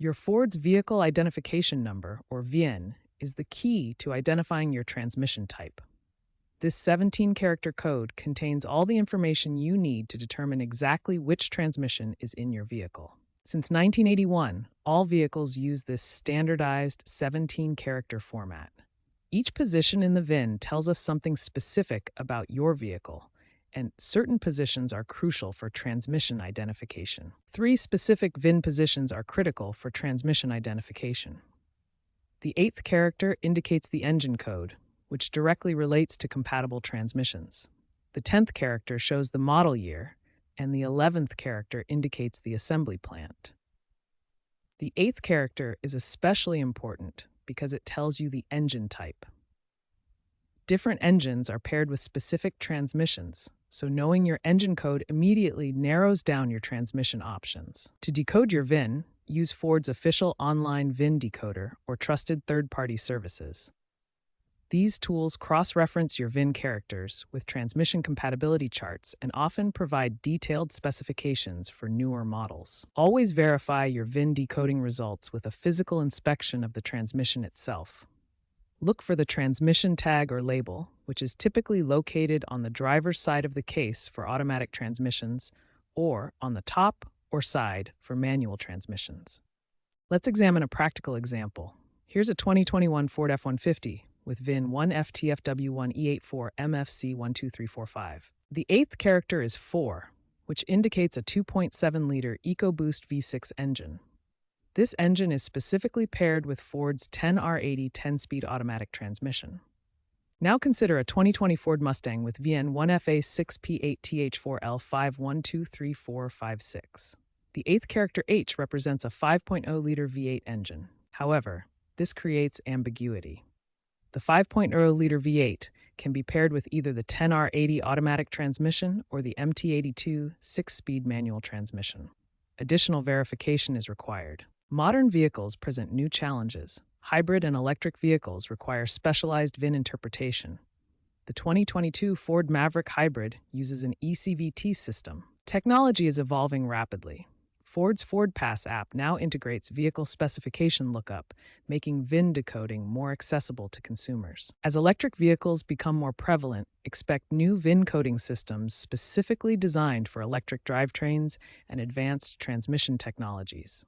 Your Ford's Vehicle Identification Number, or VIN, is the key to identifying your transmission type. This 17-character code contains all the information you need to determine exactly which transmission is in your vehicle. Since 1981, all vehicles use this standardized 17-character format. Each position in the VIN tells us something specific about your vehicle, and certain positions are crucial for transmission identification. 3 specific VIN positions are critical for transmission identification. The 8th character indicates the engine code, which directly relates to compatible transmissions. The 10th character shows the model year, and the 11th character indicates the assembly plant. The 8th character is especially important because it tells you the engine type. Different engines are paired with specific transmissions, so knowing your engine code immediately narrows down your transmission options. To decode your VIN, use Ford's official online VIN decoder or trusted third-party services. These tools cross-reference your VIN characters with transmission compatibility charts and often provide detailed specifications for newer models. Always verify your VIN decoding results with a physical inspection of the transmission itself. Look for the transmission tag or label, which is typically located on the driver's side of the case for automatic transmissions or on the top or side for manual transmissions. Let's examine a practical example. Here's a 2021 Ford F-150 with VIN 1FTFW1E84MFC12345. The 8th character is 4, which indicates a 2.7-liter EcoBoost V6 engine. This engine is specifically paired with Ford's 10R80 10-speed automatic transmission. Now consider a 2020 Ford Mustang with VIN 1FA6P8TH4L51234556. The 8th character H represents a 5.0-liter V8 engine. However, this creates ambiguity. The 5.0-liter V8 can be paired with either the 10R80 automatic transmission or the MT82 6-speed manual transmission. Additional verification is required. Modern vehicles present new challenges. Hybrid and electric vehicles require specialized VIN interpretation. The 2022 Ford Maverick Hybrid uses an eCVT system. Technology is evolving rapidly. Ford's FordPass app now integrates vehicle specification lookup, making VIN decoding more accessible to consumers. As electric vehicles become more prevalent, expect new VIN coding systems specifically designed for electric drivetrains and advanced transmission technologies.